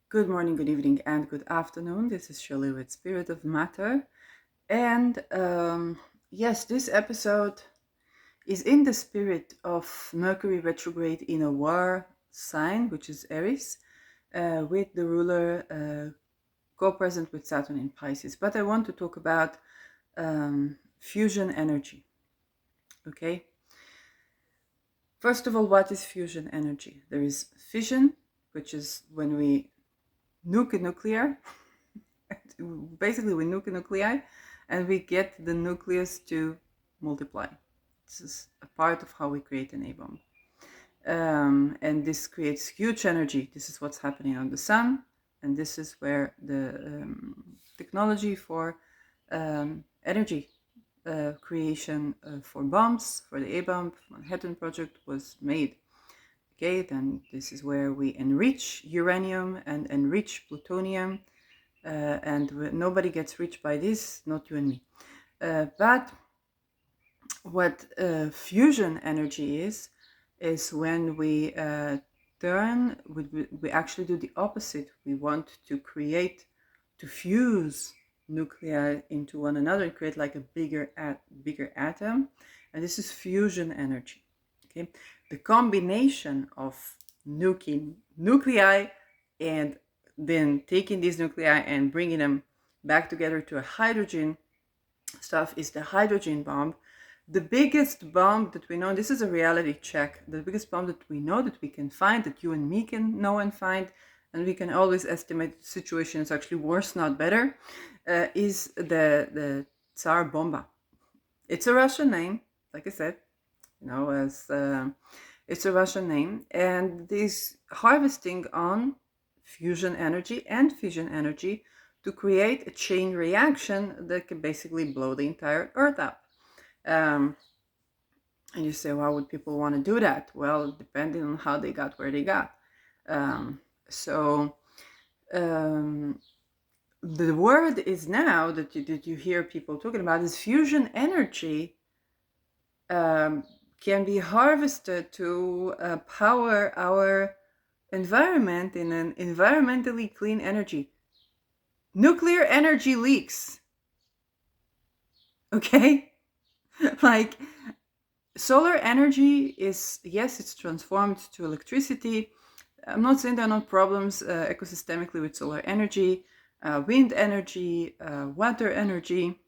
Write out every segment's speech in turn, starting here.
Good morning, good evening, and good afternoon. This is Shirley with Spirit of Matter. And yes, this episode is in the spirit of Mercury retrograde in a war sign, which is Aries, with the ruler co-present with Saturn in Pisces. But I want to talk about fusion energy. Okay. First of all, what is fusion energy? There is fission, which is when we nuke a nuclear. Basically, we nuke a nuclei and we get the nucleus to multiply. This is a part of how we create an A bomb. And this creates huge energy. This is what's happening on the sun. And this is where the technology for energy creation for bombs, for the A bomb, Manhattan Project was made. Okay, then this is where we enrich uranium and enrich plutonium. And nobody gets rich by this, not you and me. But what fusion energy is when we we actually do the opposite. We want to create, to fuse nuclei into one another and create like a bigger atom. And this is fusion energy. Okay, the combination of nuclei and then taking these nuclei and bringing them back together to a hydrogen stuff is the hydrogen bomb. The biggest bomb that we know, this is a reality check, the biggest bomb that we know that we can find, that you and me can know and find, and we can always estimate the situation is actually worse, not better, is the Tsar Bomba. It's a Russian name, like I said, as it's a Russian name, and this harvesting on fusion energy and fission energy to create a chain reaction that can basically blow the entire Earth up. And you say, why would people want to do that? Well, depending on how they got where they got. So the word is now that you hear people talking about is fusion energy can be harvested to power our environment in an environmentally clean energy. Nuclear energy leaks. Okay? Like, solar energy is, yes, it's transformed to electricity. I'm not saying there are no problems ecosystemically with solar energy, wind energy, water energy.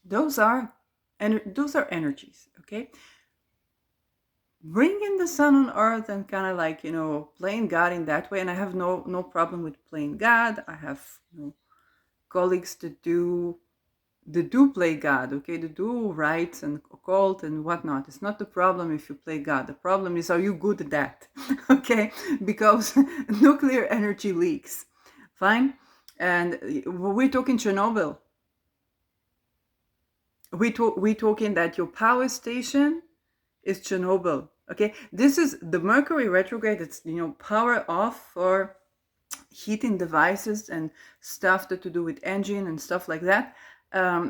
Those are energies, okay? Bringing the sun on earth and kind of like, playing God in that way. And I have no problem with playing God. I have colleagues that do play God, okay? They do rites and occult and whatnot. It's not the problem if you play God. The problem is, are you good at that? Okay? Because nuclear energy leaks. Fine? And we're talking Chernobyl. We're talking that your power station is Chernobyl. Okay? This is the Mercury retrograde. It's, power off for heating devices and stuff that to do with engine and stuff like that.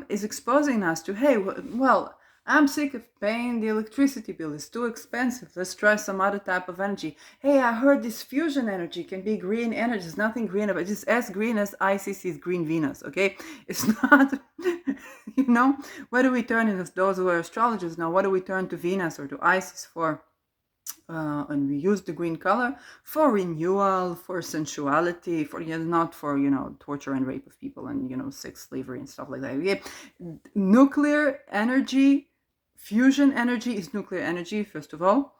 Is exposing us to, hey, well, I'm sick of paying the electricity bill. It's too expensive. Let's try some other type of energy. Hey, I heard this fusion energy can be green energy. There's nothing green about it. It's as green as ICC's green Venus, okay? It's not, what do we turn in as those who are astrologers now? What do we turn to Venus or to Isis for? And we use the green color for renewal, for sensuality, for not for torture and rape of people and sex slavery and stuff like that. Yeah. Nuclear energy, fusion energy is nuclear energy. First of all,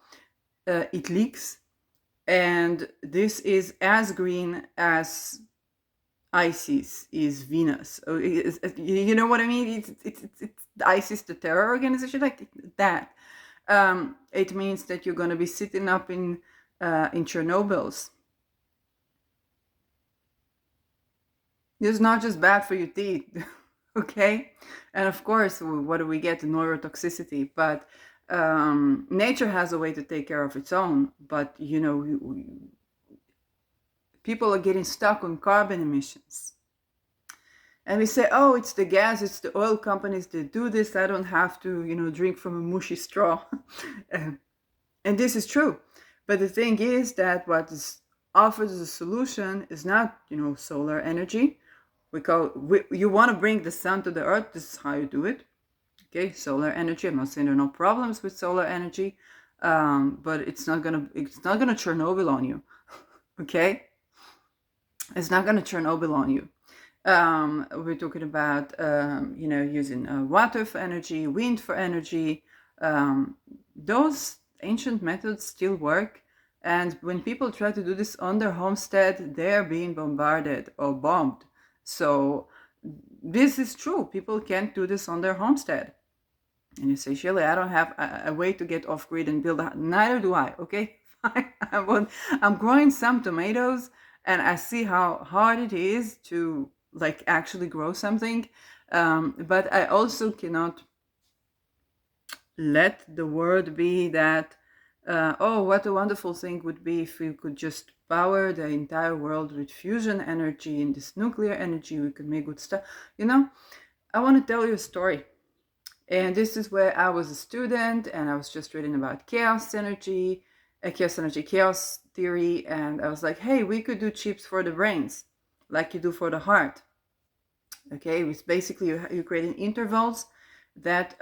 it leaks, and this is as green as ISIS is Venus. You know what I mean? It's ISIS, the terror organization, like that. It means that you're going to be sitting up in Chernobyl's. It's not just bad for your teeth, okay? And of course, what do we get? Neurotoxicity. But nature has a way to take care of its own. But, people are getting stuck on carbon emissions. And we say, oh, it's the gas, it's the oil companies that do this. I don't have to, drink from a mushy straw. And this is true. But the thing is that what is offers a solution is not, solar energy. You want to bring the sun to the earth. This is how you do it. Okay, solar energy. I'm not saying there are no problems with solar energy, but it's not gonna Chernobyl on you. Okay, it's not gonna Chernobyl on you. We're talking about using water for energy, wind for energy. Those ancient methods still work, and when people try to do this on their homestead, they're being bombarded or bombed. So this is true. People can't do this on their homestead. And you say, Shirley, I don't have a way to get off grid and build a. Neither do I. Okay, I'm growing some tomatoes, and I see how hard it is to like actually grow something. But I also cannot let the word be that, oh, what a wonderful thing would be if we could just power the entire world with fusion energy and this nuclear energy. We could make good stuff. I want to tell you a story. And this is where I was a student and I was just reading about chaos energy, chaos theory. And I was like, hey, we could do chips for the brains, like you do for the heart. Okay, it's basically you're creating intervals that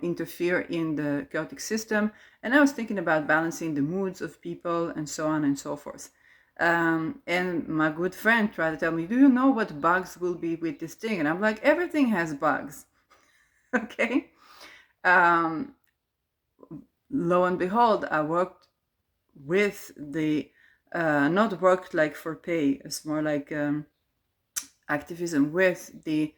interfere in the chaotic system. And I was thinking about balancing the moods of people and so on and so forth. And my good friend tried to tell me, do you know what bugs will be with this thing? And I'm like, everything has bugs. Okay. Lo and behold, I worked with the, not worked like for pay, it's more like activism with the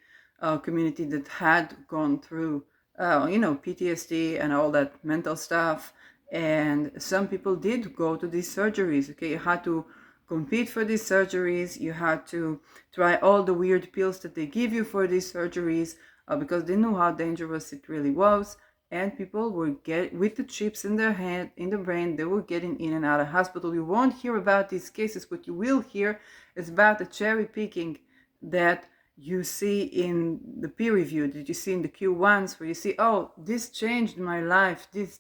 community that had gone through, PTSD and all that mental stuff. And some people did go to these surgeries. Okay, you had to compete for these surgeries. You had to try all the weird pills that they give you for these surgeries because they knew how dangerous it really was. And people were with the chips in their head, in the brain, they were getting in and out of hospital. You won't hear about these cases. What you will hear is about the cherry picking that you see in the peer review, that you see in the Q1s, where you see, oh, this changed my life, this,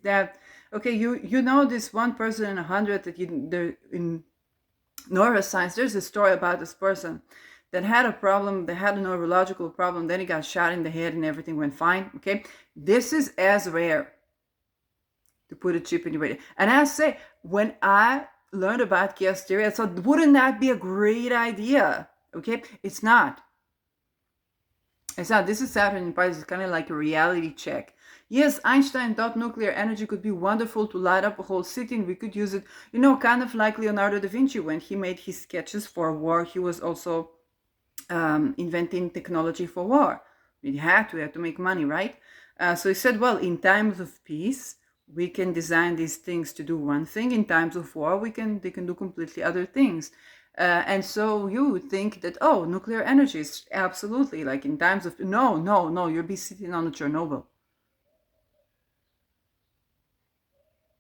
that. Okay, you know this one person in 100 that in neuroscience, there's a story about this person that had a problem, they had a neurological problem, then he got shot in the head and everything went fine. Okay, this is as rare to put a chip in your brain. And I say, when I learned about chaos theory, I thought, wouldn't that be a great idea? Okay, it's not. It's not. This is Saturn in Pisces. It's kind of like a reality check. Yes, Einstein thought nuclear energy could be wonderful to light up a whole city, and we could use it, kind of like Leonardo da Vinci when he made his sketches for war. He was also inventing technology for war. We had to make money, right? So he said, well, in times of peace, we can design these things to do one thing. In times of war, they can do completely other things. And so you would think that, oh, nuclear energy is absolutely like in times of, no, you'll be sitting on a Chernobyl.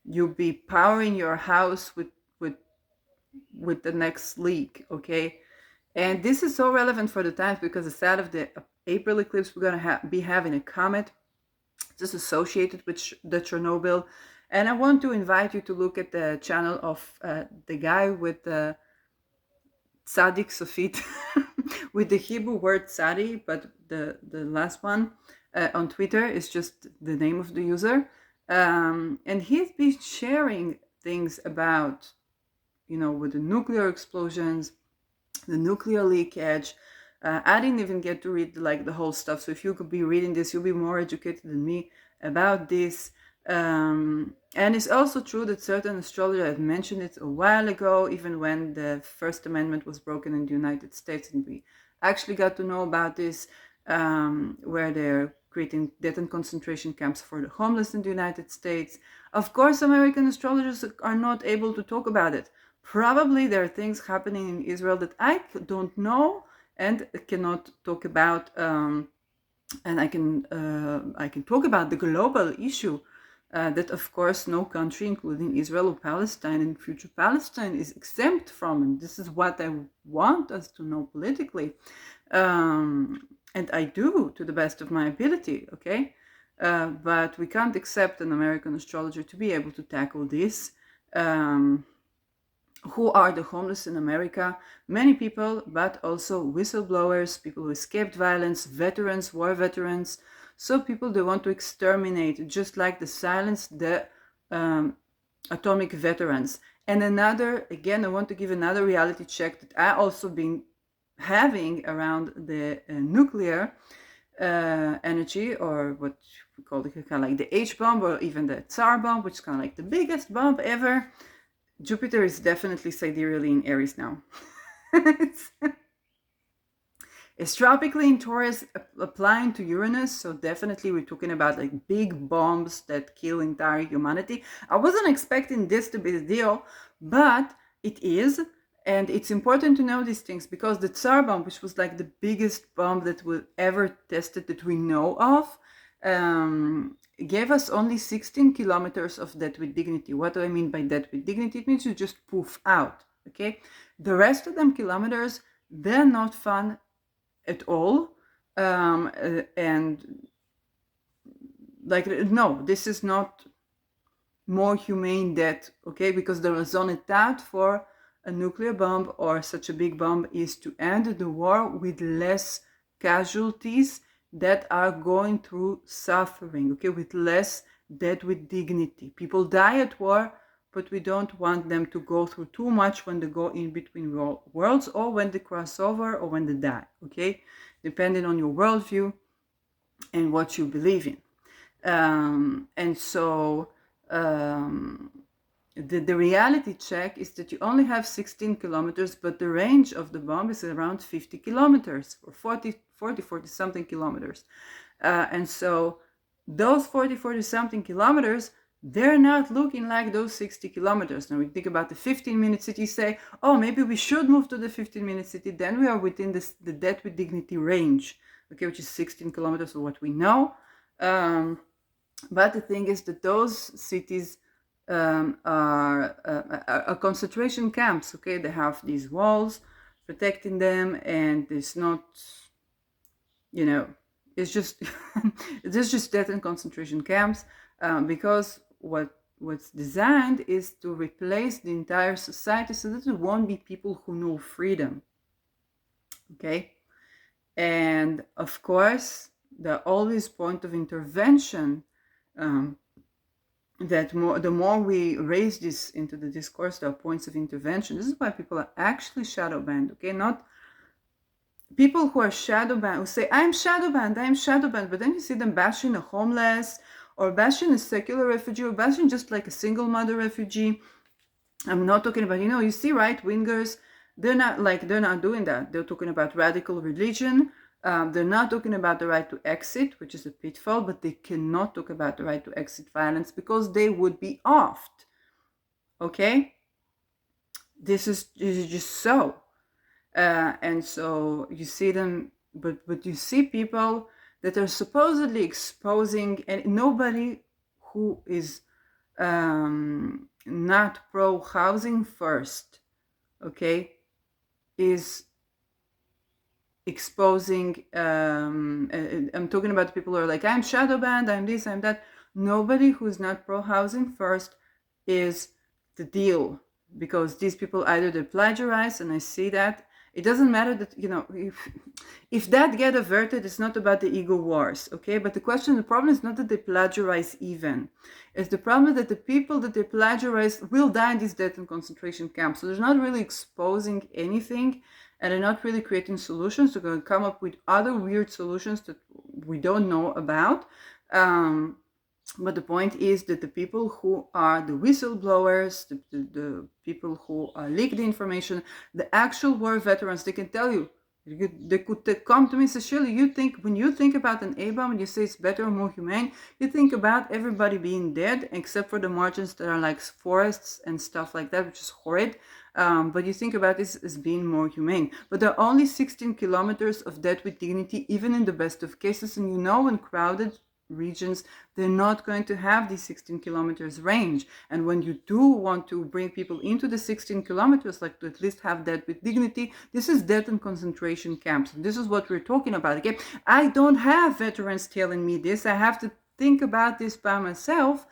You'll be powering your house with the next leak, okay? And this is so relevant for the times because instead of the April eclipse, we're going to be having a comet just associated with the Chernobyl. And I want to invite you to look at the channel of the guy with the Tzadik Sofit with the Hebrew word tzadi, but the last one on Twitter is just the name of the user. And he's been sharing things about, with the nuclear explosions, the nuclear leakage. I didn't even get to read like the whole stuff. So if you could be reading this, you'll be more educated than me about this. And it's also true that certain astrologers had mentioned it a while ago, even when the First Amendment was broken in the United States, and we actually got to know about this, where they're creating death and concentration camps for the homeless in the United States. Of course, American astrologers are not able to talk about it. Probably there are things happening in Israel that I don't know and cannot talk about, and I can talk about the global issue that, of course, no country, including Israel or Palestine and future Palestine, is exempt from. And this is what I want us to know politically. And I do, to the best of my ability, okay? But we can't accept an American astrologer to be able to tackle this. who are the homeless in America. Many people, but also whistleblowers, people who escaped violence, veterans, war veterans. So people they want to exterminate, just like the silenced the atomic veterans. And another, again, I want to give another reality check that I also been having around the nuclear energy, or what we call it, kind of like the H bomb, or even the Tsar bomb, which is kind of like the biggest bomb ever. Jupiter is definitely sidereally in Aries now. It's tropically in Taurus, applying to Uranus, so definitely we're talking about like big bombs that kill entire humanity. I wasn't expecting this to be the deal, but it is, and it's important to know these things because the Tsar bomb, which was like the biggest bomb that was ever tested that we know of, gave us only 16 kilometers of death with dignity. What do I mean by death with dignity? It means you just poof out, okay? The rest of them kilometers, they're not fun at all, and like, no, this is not more humane death, okay? Because the raison d'etre for a nuclear bomb or such a big bomb is to end the war with less casualties that are going through suffering, okay? With less death with dignity. People die at war, but we don't want them to go through too much when they go in between worlds, or when they cross over, or when they die, okay? Depending on your worldview and what you believe in. And so the reality check is that you only have 16 kilometers, but the range of the bomb is around 50 kilometers, or 40 something kilometers. And so those 40 something kilometers, they're not looking like those 60 kilometers. Now we think about the 15-minute city, say, oh, maybe we should move to the 15-minute city. Then we are within the death with dignity range, okay, which is 16 kilometers of what we know. But the thing is that those cities are concentration camps, okay? They have these walls protecting them, and it's not, you know, it's just, it's just death and concentration camps, because what's designed is to replace the entire society so that there won't be people who know freedom, okay? And of course, the always point of intervention, that the more we raise this into the discourse, there are points of intervention. This is why people are actually shadow banned, okay? Not people who are shadow banned, who say, I'm shadow banned, but then you see them bashing a homeless, or bashing a secular refugee, or bashing just like a single mother refugee. I'm not talking about, you see right-wingers, they're not doing that. They're talking about radical religion. They're not talking about the right to exit, which is a pitfall, but they cannot talk about the right to exit violence because they would be offed. Okay? This is just so. And so you see them, but you see people that are supposedly exposing, and nobody who is not pro-housing first, okay, is exposing, I'm talking about people who are like, I'm shadow banned, I'm this, I'm that. Nobody who's not pro-housing first is the deal, because these people either they plagiarize, and I see that. It doesn't matter that, if that get averted, it's not about the ego wars, okay? But the problem is not that they plagiarize even. It's the problem that the people that they plagiarize will die in these death and concentration camps. So they're not really exposing anything, and they're not really creating solutions. They're going to come up with other weird solutions that we don't know about. But the point is that the people who are the whistleblowers, the people who leak the information, the actual war veterans, they can tell you, they could come to me and say, Shirley, when you think about an A-bomb and you say it's better or more humane, you think about everybody being dead, except for the margins that are like forests and stuff like that, which is horrid. But you think about this as being more humane. But there are only 16 kilometers of death with dignity, even in the best of cases. And in crowded regions, they're not going to have the 16 kilometers range. And when you do want to bring people into the 16 kilometers, like to at least have that with dignity, this is death and concentration camps. And this is what we're talking about. Okay, I don't have veterans telling me this. I have to think about this by myself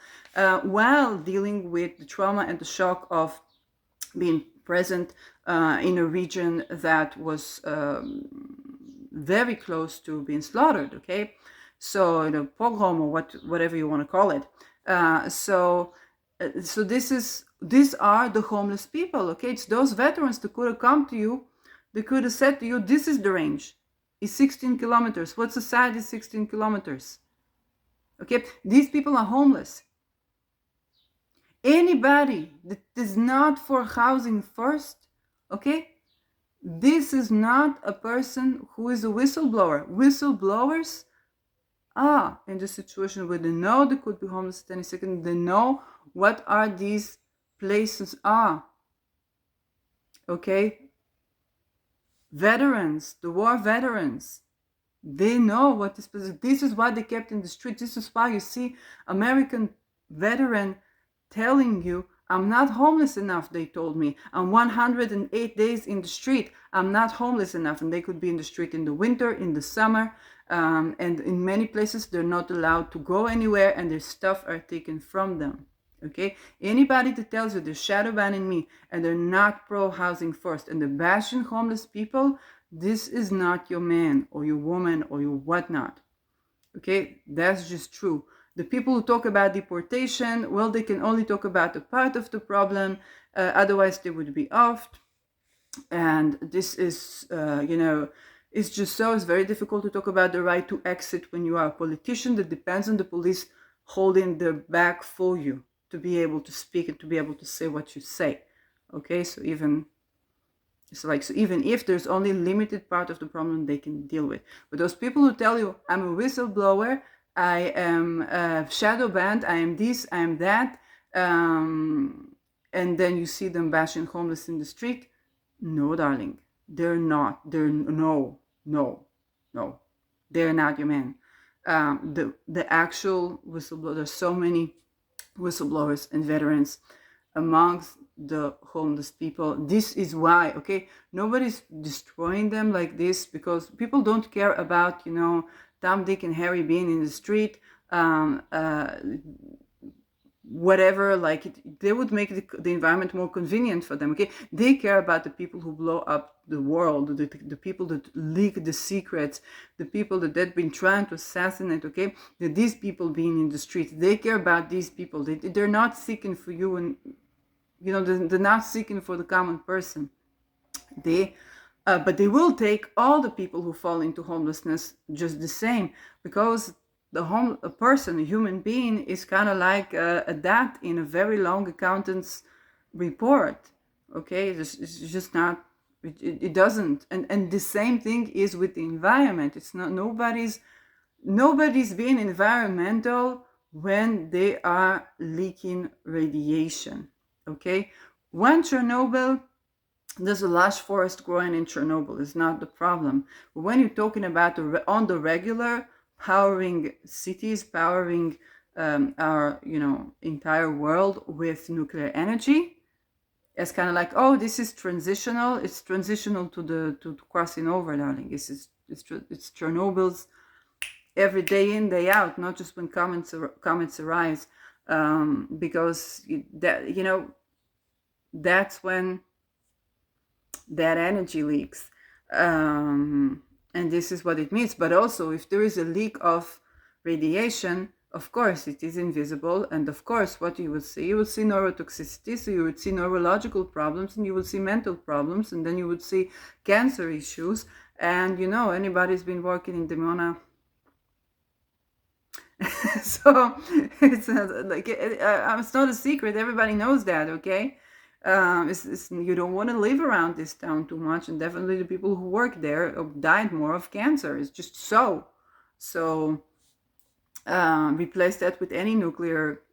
while dealing with the trauma and the shock of being present in a region that was very close to being slaughtered, okay? So, pogrom or whatever you want to call it. So these are the homeless people, okay? It's those veterans that could have come to you. They could have said to you, this is the range. It's 16 kilometers. What society is 16 kilometers? Okay, these people are homeless. Anybody that is not for housing first, okay? This is not a person who is a whistleblower. Whistleblowers are in the situation where they know they could be homeless at any second. They know what are these places are. Okay? Veterans, the war veterans, they know what this place is. This is why they kept in the street. This is why you see American veteran telling you, I'm not homeless enough, they told me. I'm 108 days in the street. I'm not homeless enough. And they could be in the street in the winter, in the summer. And in many places, they're not allowed to go anywhere and their stuff are taken from them. Okay? Anybody that tells you they're shadow banning me and they're not pro-housing first and they're bashing homeless people, this is not your man or your woman or your whatnot. Okay? That's just true. The people who talk about deportation, well, they can only talk about a part of the problem. Otherwise, they would be offed. And this is, it's just so, it's very difficult to talk about the right to exit when you are a politician. That depends on the police holding their back for you to be able to speak and to be able to say what you say. Okay, so even if there's only limited part of the problem they can deal with. But those people who tell you, I'm a whistleblower, I am shadow banned, I am this, I am that, and then you see them bashing homeless in the street. No, darling, they're not. No. They're not your man. The actual whistleblower, there's so many whistleblowers and veterans amongst the homeless people. This is why, okay, nobody's destroying them like this because people don't care about, Tom, Dick, and Harry being in the street, whatever, they would make the environment more convenient for them, okay? They care about the people who blow up the world, the people that leak the secrets, the people that they've been trying to assassinate, okay? These people being in the street, they care about these people. They're not seeking for you and, they're not seeking for the common person. But they will take all the people who fall into homelessness just the same, because a person, a human being, is kind of like a dot in a very long accountant's report. Okay, it's just not. It doesn't. And the same thing is with the environment. It's not nobody's being environmental when they are leaking radiation. Okay, when Chernobyl. There's a lush forest growing in Chernobyl. It's not the problem. But when you're talking about on the regular, powering cities, powering our entire world with nuclear energy, it's kind of like, oh, this is transitional. It's transitional to crossing over, darling. It's Chernobyl's every day in, day out, not just when comments arise, because that's when that energy leaks, and this is what it means. But also, if there is a leak of radiation, of course it is invisible, and of course what you will see neurotoxicity, so you would see neurological problems, and you will see mental problems, and then you would see cancer issues. And anybody's been working in Dimona, so it's not a secret, everybody knows that, okay? You don't want to live around this town too much, and definitely the people who work there died more of cancer. It's just so replace that with any nuclear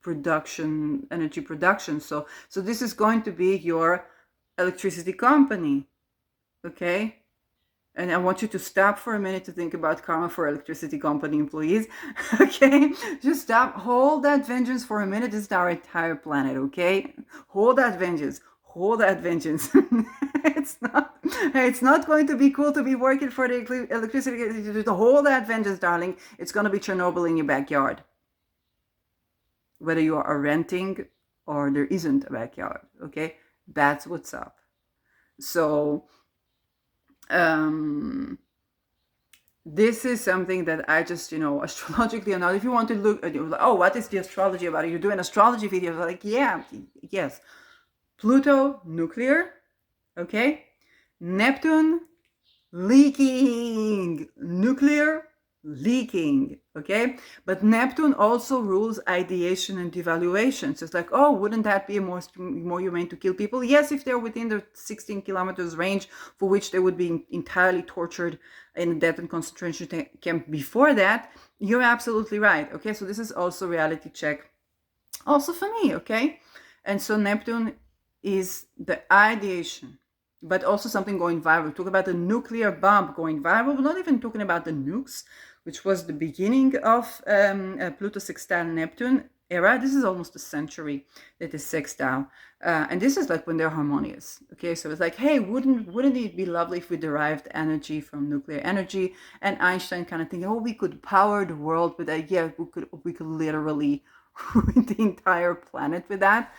energy production. So this is going to be your electricity company, okay? And I want you to stop for a minute to think about karma for electricity company employees, okay? Just stop, hold that vengeance for a minute. This is our entire planet, okay? Hold that vengeance. It's not going to be cool to be working for the electricity. Hold that vengeance, darling. It's going to be Chernobyl in your backyard. Whether you are renting or there isn't a backyard, okay? That's what's up. So this is something that I just, astrologically or not, if you want to look at, oh, what is the astrology about? You're doing astrology videos. Like, yeah, yes. Pluto, nuclear, okay? Neptune, leaking, nuclear, leaking, okay? But Neptune also rules ideation and devaluation. So it's like, oh, wouldn't that be more humane to kill people? Yes, if they're within the 16 kilometers range, for which they would be entirely tortured in a death and concentration camp before that, you're absolutely right, okay? So this is also reality check, also for me, okay? And so Neptune is the ideation, but also something going viral. We talk about the nuclear bomb going viral. We're not even talking about the nukes, which was the beginning of Pluto sextile Neptune era. This is almost a century that is sextile, and this is like when they're harmonious. Okay, so it's like, hey, wouldn't it be lovely if we derived energy from nuclear energy? And Einstein kind of thinking, oh, we could power the world, but yeah, we could literally ruin the entire planet with that.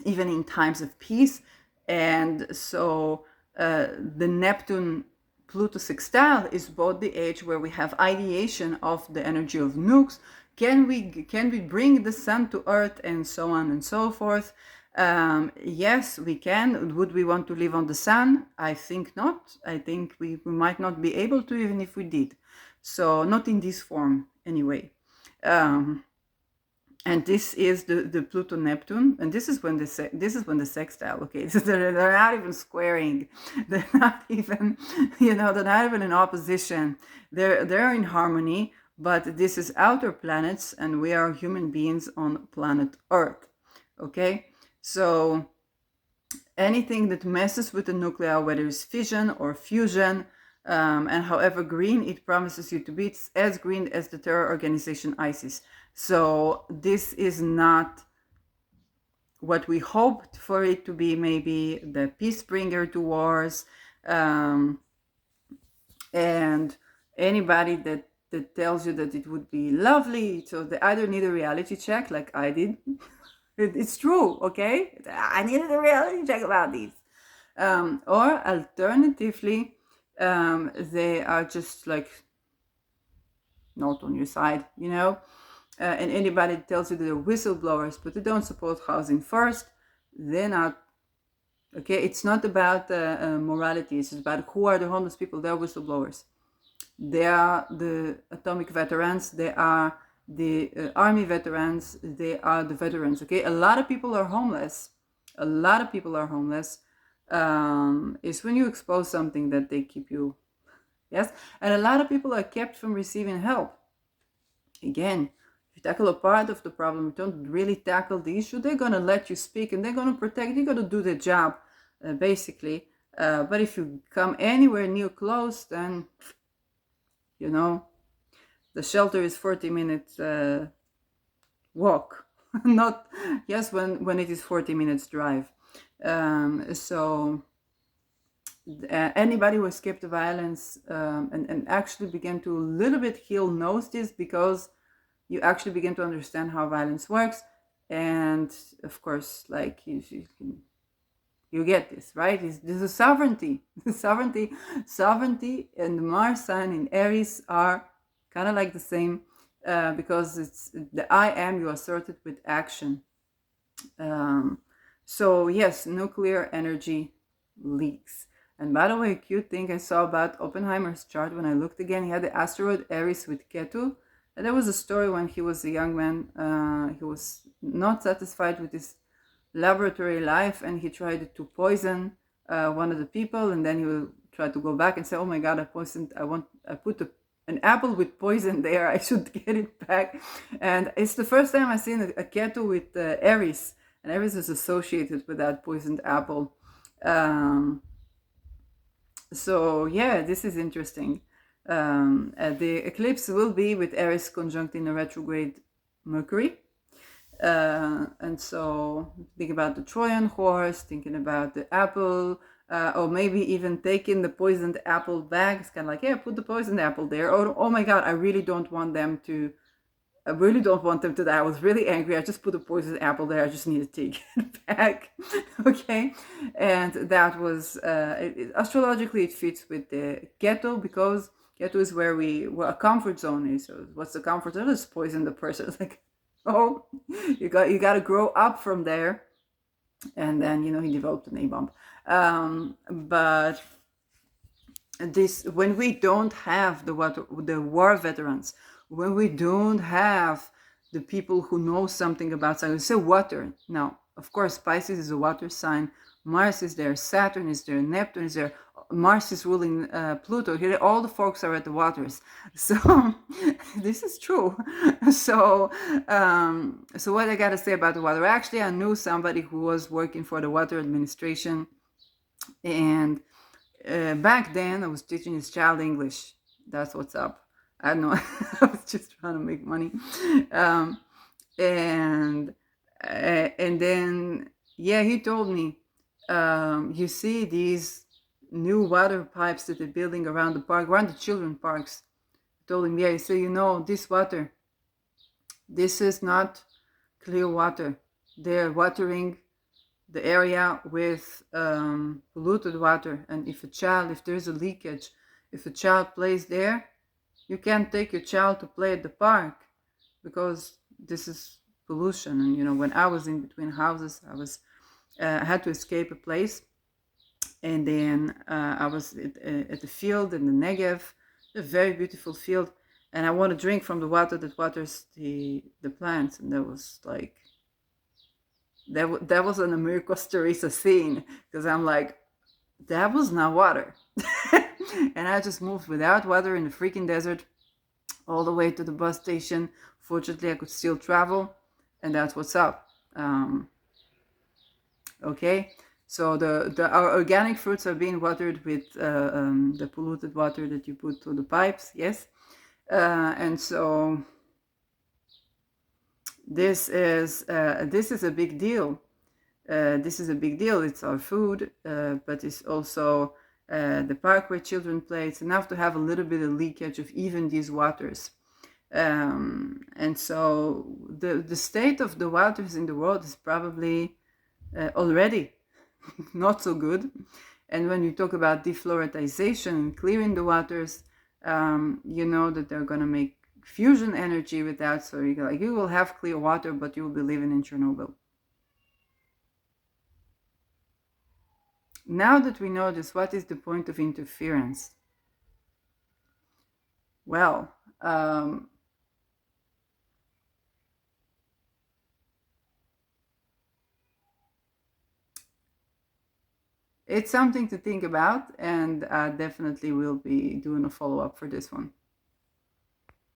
Even in times of peace. And so the Neptune Pluto sextile is both the age where we have ideation of the energy of nukes. Can we bring the sun to Earth, and so on and so forth? Yes, we can. Would we want to live on the sun? I think not. I think we might not be able to, even if we did. So not in this form anyway. And this is the Pluto Neptune, and this is when the sextile. Okay, so they're not even squaring, they're not even they're not even in opposition. They're in harmony. But this is outer planets, and we are human beings on planet Earth. Okay, so anything that messes with the nuclei, whether it's fission or fusion, and however green it promises you to be, it's as green as the terror organization ISIS. So this is not what we hoped for it to be, maybe the peace bringer to wars. And anybody that tells you that it would be lovely, so they either need a reality check like I did. It's true, okay? I needed a reality check about these. Or alternatively, they are just like not on your side, and anybody that tells you that they're whistleblowers, but they don't support housing first, they're not, okay? It's not about morality, it's about who are the homeless people. They're whistleblowers. They are the atomic veterans, they are the army veterans, they are the veterans, okay? A lot of people are homeless. Is when you expose something that they keep you, yes? And a lot of people are kept from receiving help. Again, if you tackle a part of the problem, you don't really tackle the issue, they're going to let you speak, and they're going to protect, they're going to do their job, basically. But if you come anywhere near close, then, the shelter is 40 minutes walk. Not, yes, when it is 40 minutes drive. So anybody who escaped the violence and actually began to a little bit heal knows this, because you actually begin to understand how violence works. And of course, like you get this, right? This is sovereignty. Sovereignty and the Mars sign in Aries are kind of like the same, because it's the I am, you assert it with action. So yes, nuclear energy leaks. And by the way, a cute thing I saw about Oppenheimer's chart when I looked again, he had the asteroid Aries with Ketu. And there was a story when he was a young man, he was not satisfied with his laboratory life, and he tried to poison one of the people, and then he will try to go back and say, oh my god, I put an apple with poison there, I should get it back. And it's the first time I've seen a Ketu with Aries, and Aries is associated with that poisoned apple. So yeah, this is interesting. The eclipse will be with Aries conjunct in a retrograde Mercury. And so think about the Trojan horse, thinking about the apple, or maybe even taking the poisoned apple back. It's kind of like, yeah, put the poisoned apple there. Or, oh my god, I really don't want them to I really don't want them to die. I was really angry. I just put a poisoned apple there. I just need to take it back. Okay. And that was, astrologically, it fits with the ghetto because ghetto is where a comfort zone is. So what's the comfort zone? Is poison the person. It's like, oh, you got to grow up from there. And then, he developed an A-bomb. But this, when we don't have the war veterans, when we don't have the people who know something about science, say water. Now, of course, Pisces is a water sign. Mars is there, Saturn is there, Neptune is there. Mars is ruling Pluto. Here, all the folks are at the waters. So this is true. So what I gotta say about the water? Actually, I knew somebody who was working for the water administration, and back then I was teaching his child English. That's what's up. I don't know. I was just trying to make money. Um, and and then, yeah, he told me, you see these new water pipes that they're building around the park, around the children parks. I told him, yeah, so this water, this is not clear water. They're watering the area with polluted water. And if there's a leakage, if a child plays there, you can't take your child to play at the park because this is pollution. And when I was in between houses, I had to escape a place, and then I was at the field in the Negev, a very beautiful field, and I want to drink from the water that waters the plants, and that was like, that was an Amir Costa Rica scene, because I'm like, that was not water. And I just moved without water in the freaking desert all the way to the bus station. Fortunately, I could still travel, and that's what's up. Okay, so our organic fruits are being watered with the polluted water that you put through the pipes. Yes, and so this is a big deal. This is a big deal. It's our food, but it's also the park where children play. It's enough to have a little bit of leakage of even these waters. And so the state of the waters in the world is probably already not so good. And when you talk about defluoridization and clearing the waters, you know that they're going to make fusion energy with that. So you will have clear water, but you will be living in Chernobyl. Now that we know this, what is the point of interference? Well, it's something to think about, and I definitely will be doing a follow-up for this one.